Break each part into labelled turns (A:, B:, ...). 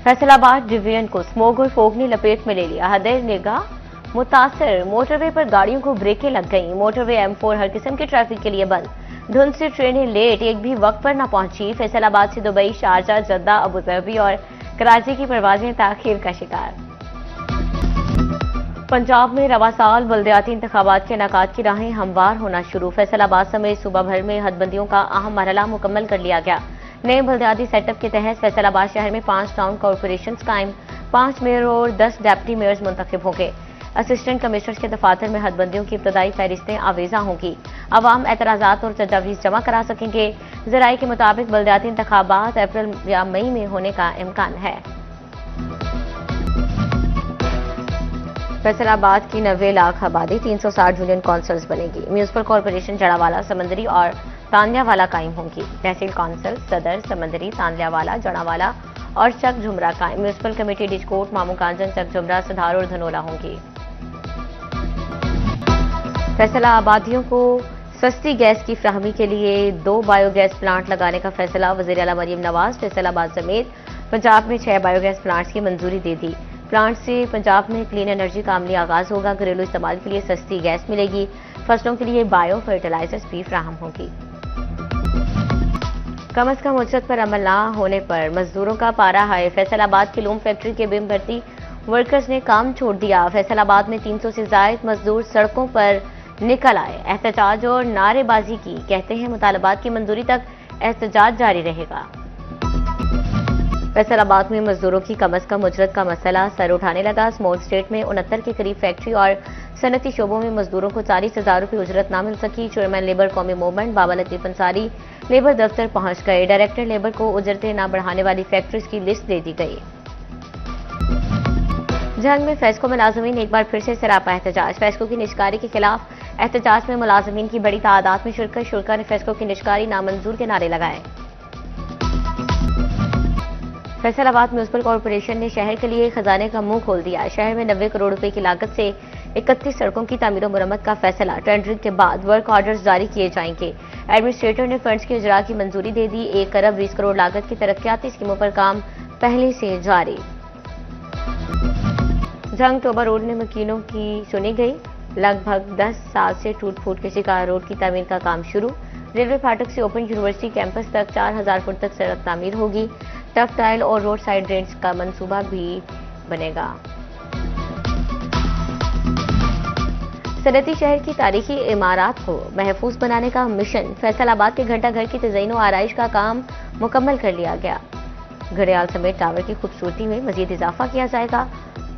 A: Faisalabad division को smog और fog ने लपेट में ले लिया। हदे निगाह मुतासर मोटरवे पर गाड़ियों को ब्रेकें लग गईं। मोटरवे M4 हर किस्म के ट्रैफिक के लिए बंद। धुंध से ट्रेनें लेट, एक भी वक्त पर न पहुंची। फैसलाबाद से Dubai, Sharjah, Jeddah, Abu Dhabi और कराची की परवाजें ताखीर का शिकार। पंजाब में रवा साल बल्दियाती इंतखाबात के इनेकाद की राहें हमवार होना शुरू। फैसलाबाद समेत सूबा भर में हदबंदियों का अहम मरहला मुकम्मल कर लिया गया। नए बल्दियाती सेटअप के तहत फैसलाबाद शहर में 5 टाउन कॉरपोरेशन कायम, 5 मेयर और 10 डेप्टी मेयर्स मुंतखब होंगे। असिस्टेंट कमिश्नर्स के दफातर में हदबंदियों की इब्तदाई फहरिस्तें आवेजा होंगी। अवाम एतराजात और तजावीज़ जमा करा सकेंगे। ज़राए के मुताबिक बल्दियाती इंतखाबात अप्रैल या मई में होने का इम्कान है। फैसलाबाद की 90 लाख आबादी 360 यूनियन कौंसल्स बनेगी। म्यूनिसिपल कॉरपोरेशन जड़ावाला, समंदरी और तांदियावाला कायम होंगी। तहसील कौंसल सदर, समंदरी, तांदियावाला, जड़ावाला और चक झुमरा कायम। म्यूनिसिपल कमेटी डिजकोट, मामू कांजन, चक झुमरा, सधार और धनोला होंगी। फैसला आबादियों को सस्ती गैस की फ्राहमी के लिए 2 बायोगैस प्लांट लगाने का फैसला। वज़ीर आला मरियम नवाज फैसलाबाद समेत पंजाब में 6 बायोगैस प्लांट्स की मंजूरी दे दी। प्लांट से पंजाब में क्लीन एनर्जी का अमली आगाज होगा। घरेलू इस्तेमाल के लिए सस्ती गैस मिलेगी। फसलों के लिए बायो फर्टिलाइजर्स भी फ्राहम होगी। कम अज कम उजरत पर अमल न होने पर मजदूरों का पारा हाई। फैसलाबाद की लूम फैक्ट्री के बिम भर्ती वर्कर्स ने काम छोड़ दिया। फैसलाबाद में 300 से जायद मजदूर सड़कों पर निकल आए, एहतजाज और नारेबाजी की। कहते हैं मुतालबात की मंजूरी तक एहतजाज जारी रहेगा। फैसलाबाद में मजदूरों की कम अज कम उजरत का मसला सर उठाने लगा। स्मॉल स्टेट में 69 के करीब फैक्ट्री और सनती शोबों में मजदूरों को 40,000 रुपये उजरत ना मिल सकी। चेयरमैन लेबर कौमी मूवमेंट बाबा लतीफ अंसारी लेबर दफ्तर पहुंच गए। डायरेक्टर लेबर को उजरतें न बढ़ाने वाली फैक्ट्रीज की लिस्ट दे दी गई। जंग में फेस्को मुलाजमीन एक बार फिर से सरापा एहतजाज। फेस्को की निजकारी के खिलाफ एहतजाज में मुलाजमीन की बड़ी तादाद में शिरकत। शुरा ने फेस्को की निजकारी नामंजूर के नारे लगाए। फैसलाबाद म्यूनिसिपल कॉरपोरेशन ने शहर के लिए खजाने का मुंह खोल दिया। शहर में 90 करोड़ रुपए की लागत से 31 सड़कों की तामीर और मुरम्मत का फैसला। टेंडरिंग के बाद वर्क ऑर्डर्स जारी किए जाएंगे। एडमिनिस्ट्रेटर ने फंड्स की इजरा की मंजूरी दे दी। 1 अरब 20 करोड़ लागत की तरक्याती स्कीमों पर काम पहले से जारी। जंग टोबा रोड में मकीनों की सुनी गई। लगभग 10 साल से टूट फूट के शिकार रोड की तामीर का काम शुरू। रेलवे फाटक से ओपन यूनिवर्सिटी कैंपस तक 4000 फुट तक सड़क तामीर होगी। टफ टाइल और रोड साइड ड्रेन्स का मंसूबा भी बनेगा। सनती शहर की तारीखी इमारत को महफूज बनाने का मिशन। फैसलाबाद के घंटा घर की तज़यीन और आराइश का काम मुकम्मल कर लिया गया। घड़ियाल समेत टावर की खूबसूरती में मजीद इजाफा किया जाएगा।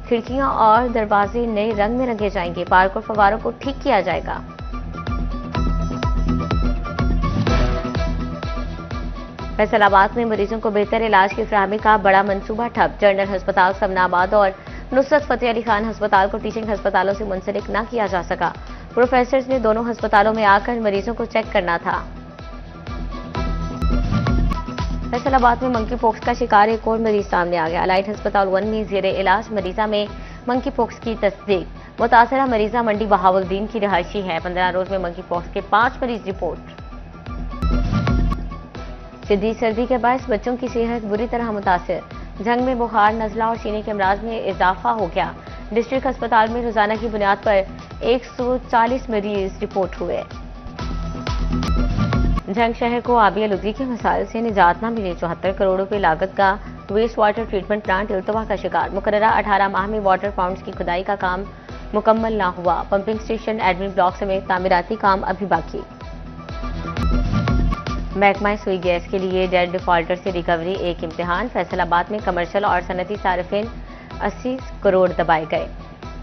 A: खिड़कियां और दरवाजे नए रंग में रंगे जाएंगे। पार्क और फवारों को ठीक किया जाएगा। फैसलाबाद में मरीजों को बेहतर इलाज की फ्राहमी का बड़ा मंसूबा ठप। जनरल अस्पताल समनाबाद और नुसरत फतेह अली खान अस्पताल को टीचिंग अस्पतालों से मुंसलिक न किया जा सका। प्रोफेसर्स ने दोनों अस्पतालों में आकर मरीजों को चेक करना था। फैसलाबाद में मंकी पॉक्स का शिकार एक और मरीज सामने आ गया। लाइट अस्पताल 1 में जेरे इलाज मरीजा में मंकी पॉक्स की तस्दीक। मुतासरा मरीजा मंडी बहावुद्दीन की रिहायशी है। 15 रोज में मंकी पॉक्स के 5 मरीज रिपोर्ट। शदीद सर्दी के बायस बच्चों की सेहत बुरी तरह मुतासर। जंग में बुखार, नजला और सीने के अमराज में इजाफा हो गया। डिस्ट्रिक्ट अस्पताल में रोजाना की बुनियाद पर 140 मरीज रिपोर्ट हुए। जंग शहर को आबी आलूदगी के मसाइल से निजात न मिली। 74 करोड़ रुपए लागत का वेस्ट वाटर ट्रीटमेंट प्लांट इल्तवा का शिकार। मुकर्ररा 18 माह में वाटर पाउंड्स की खुदाई का काम मुकम्मल न हुआ। पंपिंग स्टेशन, एडमिन ब्लॉक समेत तामीराती काम अभी बाकी। महकमा सुई गैस के लिए डेट डिफॉल्टर से रिकवरी एक इम्तिहान। फैसलाबाद में कमर्शियल और सनती सारिफिन 80 करोड़ दबाए गए।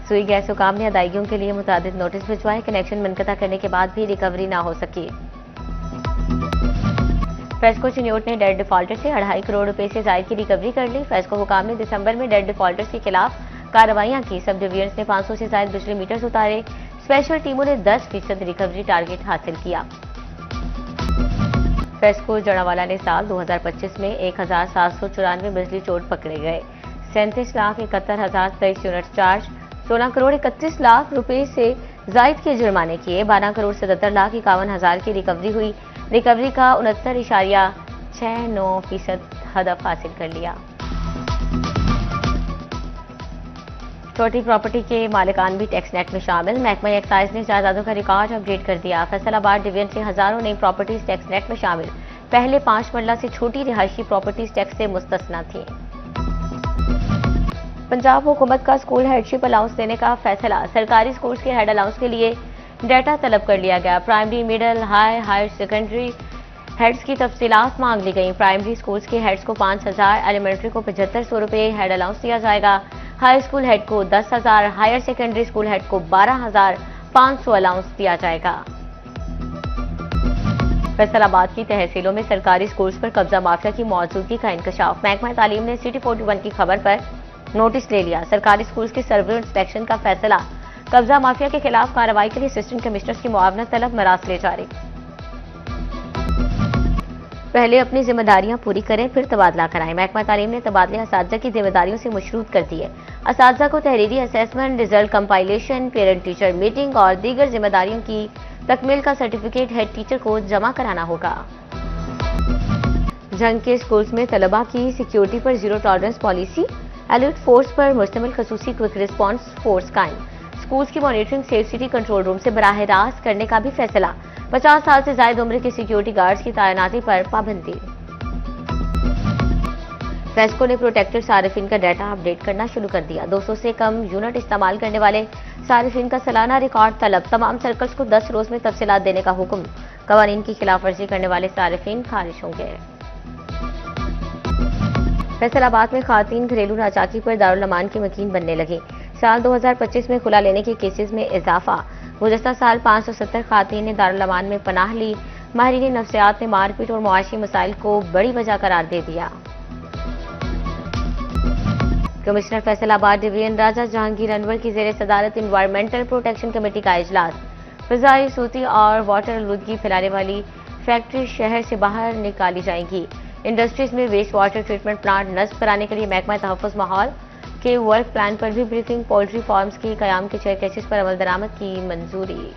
A: सुई गैस हुकाम ने अदायगियों के लिए मुतादिद नोटिस भिजवाए। कनेक्शन मुनक़ता करने के बाद भी रिकवरी न हो सकी। फेस्को चिन्योट ने डेट डिफॉल्टर से 2.5 करोड़ रुपए से जायद की रिकवरी कर ली। फेस्को हुकाम ने दिसंबर में डेट डिफॉल्टर्स के खिलाफ कार्रवाइयां की। सब डिवीजन्स ने 500 से जायद बिजली मीटर्स उतारे। स्पेशल टीमों ने 10% रिकवरी टारगेट हासिल किया। फेस्को जड़ावाला ने साल 2025 में 1794 बिजली चोट पकड़े गए। 37,71,023 यूनिट चार्ज, 16 करोड़ 31 लाख रुपए से जायद के जुर्माने किए। 12 करोड़ 77 लाख 51,000 की रिकवरी हुई। रिकवरी का 69.69% हदफ हासिल कर लिया। छोटी प्रॉपर्टी के मालिकान भी टैक्स नेट में शामिल। महकमा एक्साइज ने जायदादों का रिकॉर्ड अपडेट कर दिया। फैसलाबाद डिवीजन से हजारों नई प्रॉपर्टीज टैक्स नेट में शामिल। पहले 5 मरला से छोटी रिहायशी प्रॉपर्टीज टैक्स से मुस्तस्ना थी। पंजाब हुकूमत का स्कूल हेडशिप अलाउंस देने का फैसला। सरकारी स्कूल्स के हेड अलाउंस के लिए डाटा तलब कर लिया गया। Primary, middle, higher secondary heads की तफसीलात मांग ली गई। प्राइमरी स्कूल्स के हेड्स को 5,000, एलिमेंट्री को 7500 रुपये हेड अलाउंस दिया जाएगा। हाई स्कूल हेड को 10,000, हायर सेकेंडरी स्कूल हेड को 12,500 अलाउंस दिया जाएगा। फैसलाबाद की तहसीलों में सरकारी स्कूल्स पर कब्जा माफिया की मौजूदगी का इंकशाफ। महकमा तालीम ने सिटी 41 की खबर पर नोटिस ले लिया। सरकारी स्कूल्स के सर्वे इंस्पेक्शन का फैसला। कब्जा माफिया के खिलाफ कार्रवाई के लिए असिस्टेंट कमिश्नर की मुआवनत तलब, मरासले जारी। पहले अपनी जिम्मेदारियां पूरी करें, फिर तबादला कराएं। महकमा तालीम ने तबादले असातिज़ा की जिम्मेदारियों से मशरूत कर दिए। असातिज़ा को तहरीरी assessment, result compilation, parent teacher meeting और दीगर जिम्मेदारियों की तकमील का सर्टिफिकेट हेड टीचर को जमा कराना होगा। जंग के स्कूल्स में तलबा की सिक्योरिटी पर zero tolerance policy. Elite force पर मुश्तमिल खसूसी क्विक रिस्पॉन्स फोर्स कायम। स्कूल्स की monitoring safe city control room से बराह रास्त करने का भी फैसला। 50 साल से ज्यादा उम्र के सिक्योरिटी गार्ड्स की तैनाती पर पाबंदी। फेस्को ने प्रोटेक्टेड सारिफिन का डाटा अपडेट करना शुरू कर दिया। 200 से कम यूनिट इस्तेमाल करने वाले सारिफिन का सालाना रिकॉर्ड तलब। तमाम सर्कल्स को 10 रोज में तफसीलात देने का हुक्म। कवानीन की खिलाफ वर्जी करने वाले सारिफिन खारिज होंगे। फैसलाबाद में खातून घरेलू नाचाकी पर दारुल अमान की मकीन बनने लगी। साल 2025 में खुला लेने के केसेस में इजाफा। गुज़श्ता साल 570 खातून ने दारुल अमान में पनाह ली। माहिरीन नफ्सियात ने मारपीट और मुआशी मसाइल को बड़ी वजह करार दे दिया। कमिश्नर फैसलाबाद डिवीजन राजा जहांगीर अनवर की जेर सदारत इन्वायरमेंटल प्रोटेक्शन कमेटी का इजलास। फिजाई, सूती और वाटर आलूदगी फैलाने वाली फैक्ट्री शहर से बाहर निकाली जाएंगी। इंडस्ट्रीज में वेस्ट वाटर ट्रीटमेंट प्लांट नस्ब कराने के लिए महकमा तहफ़्फ़ुज़ माहौल के वर्क प्लान पर भी ब्रीफिंग। पोल्ट्री फार्म्स की कयाम के 6 केसेस पर अमल दरामद की मंजूरी।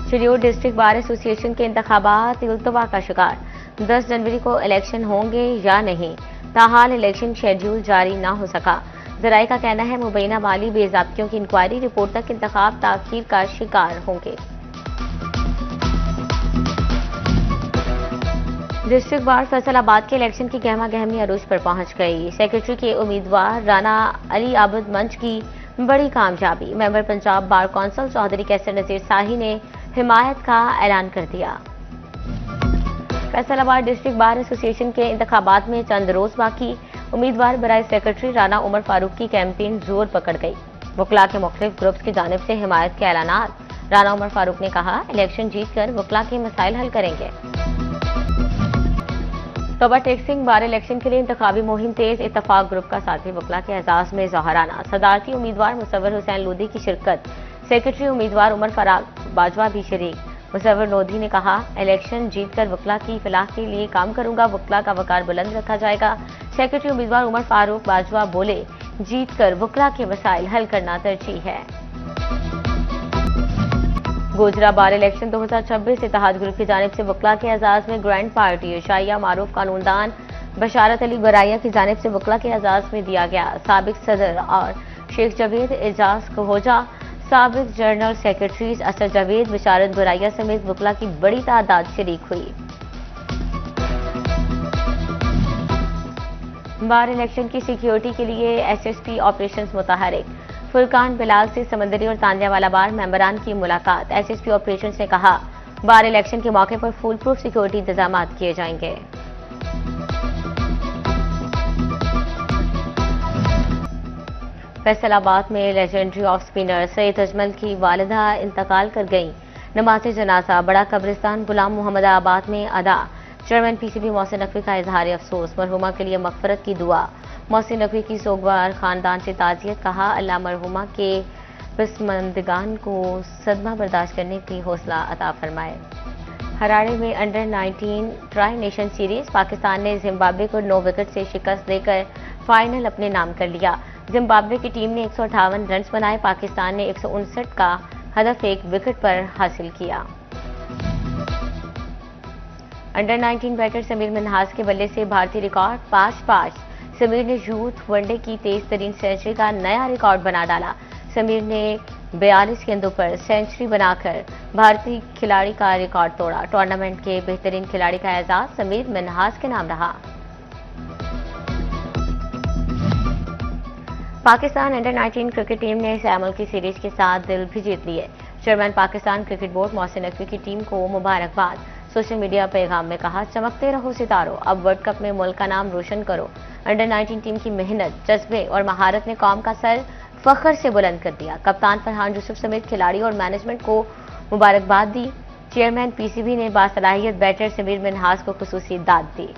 A: शिरयूर डिस्ट्रिक्ट बार एसोसिएशन के इंतखाबात इल्तवा का शिकार। 10 जनवरी को इलेक्शन होंगे या नहीं, ताहाल इलेक्शन शेड्यूल जारी ना हो सका। जराये का कहना है मुबैना माली बेज़ाब्तियों की इंक्वायरी रिपोर्ट तक इंतखाब ताख़ीर का शिकार होंगे। डिस्ट्रिक्ट बार फैसलाबाद के इलेक्शन की गहमा गहमी अरूज पर पहुंच गई। सेक्रेटरी के उम्मीदवार राना अली आबद मंच की बड़ी कामयाबी। Member Punjab bar council Chaudhry Qaiser Nazir Shahi ने हिमायत का ऐलान कर दिया। फैसलाबाद डिस्ट्रिक्ट बार एसोसिएशन के इंतखाबात में चंद रोज बाकी। उम्मीदवार बराए सेक्रेटरी राना उमर फारूक की कैंपेन जोर पकड़ गई। वकला के मुख्तलिफ ग्रुप्स की जानिब से हिमायत के ऐलानात। राना उमर फारूक ने कहा, इलेक्शन जीतकर वकला के मसाइल हल करेंगे। तोबा टेक्सिंग बार इलेक्शन के लिए इंतखाबी मुहिम तेज। इत्तफाक ग्रुप का साथी वकला के एजाज में जौहराना। सदारती उम्मीदवार मुसव्वर हुसैन लोधी की शिरकत। सेक्रेटरी उम्मीदवार उमर फराग बाजवा भी शरीक। मुसव्वर लोधी ने कहा, इलेक्शन जीतकर वकला की फलाह के लिए काम करूंगा। वकला का वकार बुलंद रखा जाएगा। सेक्रेटरी उम्मीदवार उमर फारूक बाजवा बोले, जीतकर वकला के मसाइल हल करना तरजीह है। गोजरा बार इलेक्शन 2026 इत्तेहाद ग्रुप की जानिब से वकला के एजाज में ग्रैंड पार्टी। शाइया मारूफ कानूनदान बशारत अली बराइया की जानिब से वकला के एजाज में दिया गया। साबिक सदर और शेख जावेद एजाज कहोजा, साबिक जनरल सेक्रेटरीज असद जावेद, बशारत बराइया समेत वकला की बड़ी तादाद शरीक हुई। बार इलेक्शन की सिक्योरिटी के लिए SSP ऑपरेशंस मुतहरिक। फुरकान बिलाल से समंदरी और तांदियावाला बार मेंबरान की मुलाकात। SSP ऑपरेशंस ने कहा, बार इलेक्शन के मौके पर फुल प्रूफ सिक्योरिटी इंतजाम किए जाएंगे। फैसलाबाद में legendary off spinner Syed Ajmal की वालिदा इंतकाल कर गई। नमाज जनाजा बड़ा कब्रिस्तान गुलाम मोहम्मद आबाद में अदा। चेयरमैन PCB मोहसिन नकवी का इजहार अफसोस। मरहुमा के लिए मगफरत की दुआ। मोहसिन नकवी की सोगवार खानदान से ताजियत। कहा, अल्लाह मरहुमा के पसमंदगान को सदमा बर्दाश्त करने की हौसला अता फरमाए। हरारे में under 19 tri nation series Pakistan ने जिम्बाब्वे को 9 विकेट से शिकस्त देकर फाइनल अपने नाम कर लिया। जिम्बाब्वे की टीम ने 158 रन बनाए। पाकिस्तान ने 159 का हदफ 1 विकेट पर हासिल किया। अंडर 19 बैटर समीर मिन्हास के बल्ले से भारतीय रिकॉर्ड 5-5। समीर ने यूथ वनडे की तेज तरीन सेंचुरी का नया रिकॉर्ड बना डाला। समीर ने 42 गेंदों पर सेंचुरी बनाकर भारतीय खिलाड़ी का रिकॉर्ड तोड़ा। टूर्नामेंट के बेहतरीन खिलाड़ी का एजाज समीर मिन्हास के नाम रहा। पाकिस्तान अंडर-19 क्रिकेट टीम ने इस मुल्क की सीरीज के साथ दिल भी जीत लिए। Chairman Pakistan cricket board Mohsin Naqvi की टीम को मुबारकबाद। सोशल मीडिया पैगाम में कहा, चमकते रहो सितारों, अब वर्ल्ड कप में मुल्क का नाम रोशन करो। अंडर-19 टीम की मेहनत, जज्बे और महारत ने कौम का सर फख्र से बुलंद कर दिया। कप्तान फरहान यूसुफ समेत खिलाड़ी और मैनेजमेंट को मुबारकबाद दी। चेयरमैन पीसीबी ने बासलाहियत बैटर समीर मिन्हास को खुसूसी दाद दी।